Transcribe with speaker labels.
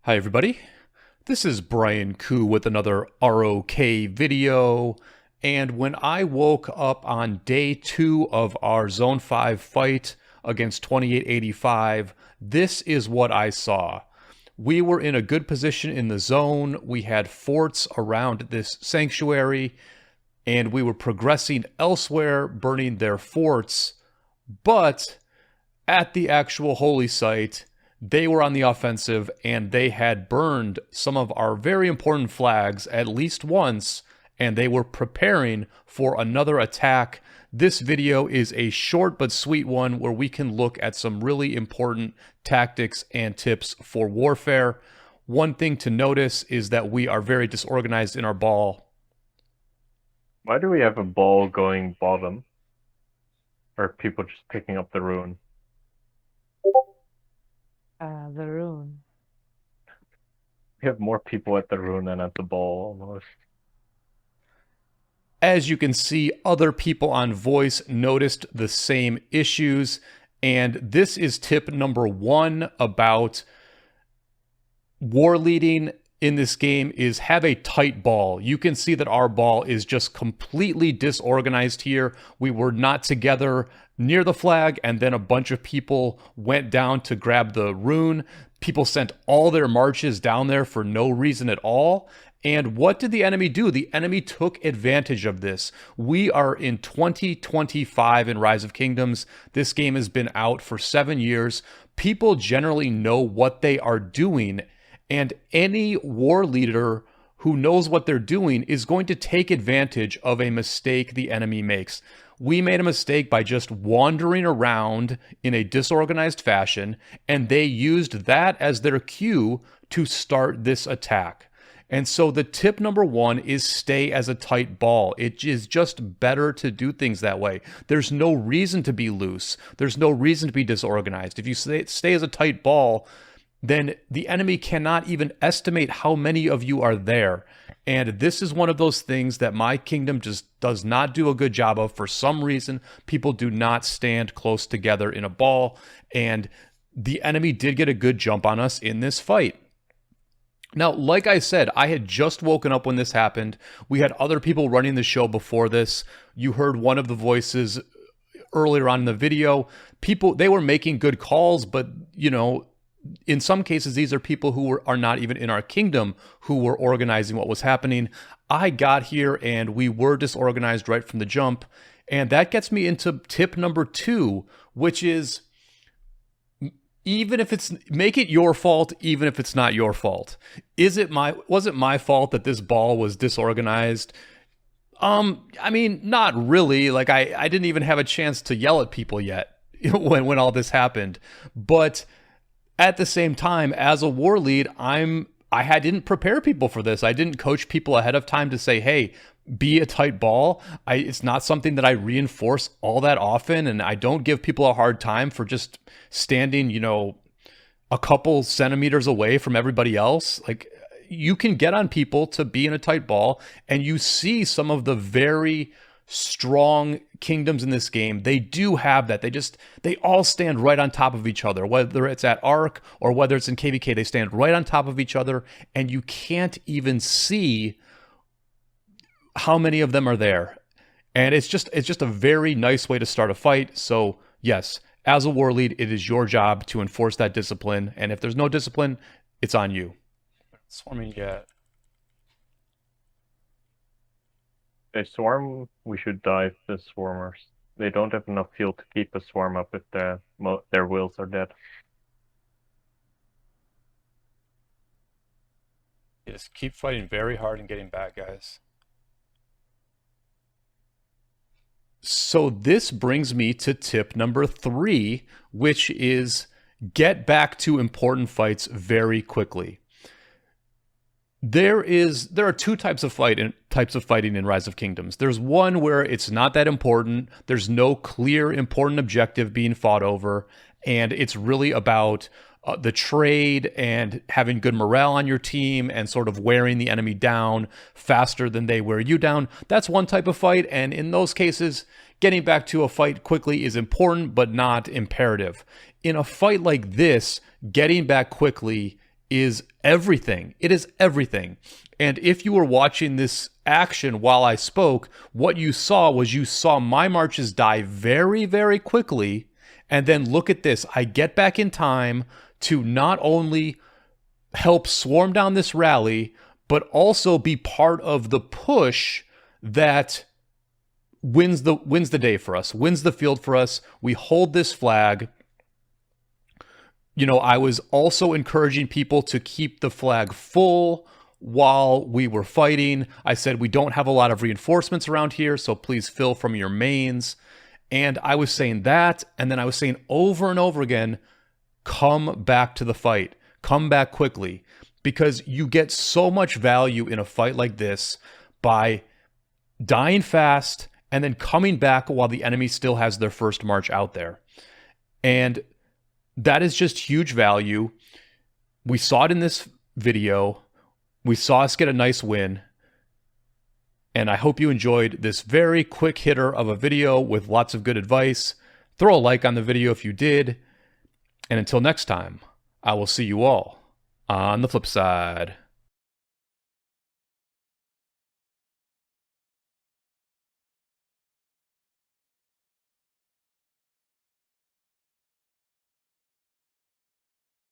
Speaker 1: Hi everybody, this is Brian Kuh with another ROK video, and when I woke up on day 2 of our Zone 5 fight against 2885, this is what I saw. We were in a good position in the zone, we had forts around this sanctuary, and we were progressing elsewhere, burning their forts, but at the actual holy site, they were on the offensive and they had burned some of our very important flags at least once, and they were preparing for another attack. This video is a short but sweet one where we can look at some really important tactics and tips for warfare. One thing to notice is that we are very disorganized in our ball.
Speaker 2: Why do we have a ball going bottom? Or are people just picking up the rune?
Speaker 3: The rune.
Speaker 2: We have more people at the rune than at the ball, almost.
Speaker 1: As you can see, other people on voice noticed the same issues, and this is tip number 1 about war leading in this game is have a tight ball. You can see that our ball is just completely disorganized here. We were not together near the flag, and then a bunch of people went down to grab the rune. People sent all their marches down there for no reason at all. And what did the enemy do? The enemy took advantage of this. We are in 2025 in Rise of Kingdoms. This game has been out for 7 years. People generally know what they are doing, and any war leader who knows what they're doing is going to take advantage of a mistake the enemy makes. We made a mistake by just wandering around in a disorganized fashion, and they used that as their cue to start this attack. And so the tip number 1 is stay as a tight ball. It is just better to do things that way. There's no reason to be loose. There's no reason to be disorganized. If you stay as a tight ball, then the enemy cannot even estimate how many of you are there. And this is one of those things that my kingdom just does not do a good job of. For some reason, people do not stand close together in a ball, and the enemy did get a good jump on us in this fight. Now, like I said, I had just woken up when this happened. We had other people running the show before this. You heard one of the voices earlier on in the video. People, they were making good calls, but, you know, in some cases, these are people who are not even in our kingdom who were organizing what was happening. I got here and we were disorganized right from the jump. And that gets me into tip number 2, which is make it your fault, even if it's not your fault. Was it my fault that this ball was disorganized? I mean, not really. Like I didn't even have a chance to yell at people yet when all this happened. But at the same time, as a war lead, I didn't prepare people for this. I didn't coach people ahead of time to say, hey, be a tight ball. It's not something that I reinforce all that often, and I don't give people a hard time for just standing, you know, a couple centimeters away from everybody else. Like, you can get on people to be in a tight ball, and you see some of the very strong kingdoms in this game. They do have that. They all stand right on top of each other, whether it's at Arc or whether it's in KvK. They stand right on top of each other, and you can't even see how many of them are there. And it's just a very nice way to start a fight. So yes, as a war lead, it is your job to enforce that discipline, and if there's no discipline, it's on you.
Speaker 2: Swarming yet. They swarm, we should dive the swarmers. They don't have enough fuel to keep a swarm up if their wills are dead.
Speaker 1: Just keep fighting very hard and getting back, guys. So this brings me to tip number 3, which is get back to important fights very quickly. There are 2 types of fighting in Rise of Kingdoms. There's one where it's not that important. There's no clear important objective being fought over, and it's really about the trade and having good morale on your team and sort of wearing the enemy down faster than they wear you down. That's one type of fight, and in those cases, getting back to a fight quickly is important but not imperative. In a fight like this, getting back quickly is everything. It is everything. And if you were watching this action while I spoke, what you saw was you saw my marches die very, very quickly. And then look at this. I get back in time to not only help swarm down this rally, but also be part of the push that wins the day for us, wins the field for us. We hold this flag. You know, I was also encouraging people to keep the flag full while we were fighting. I said, we don't have a lot of reinforcements around here, so please fill from your mains. And I was saying that, and then I was saying over and over again, come back to the fight. Come back quickly. Because you get so much value in a fight like this by dying fast and then coming back while the enemy still has their first march out there. And that is just huge value. We saw it in this video. We saw us get a nice win. And I hope you enjoyed this very quick hitter of a video with lots of good advice. Throw a like on the video if you did. And until next time, I will see you all on the flip side.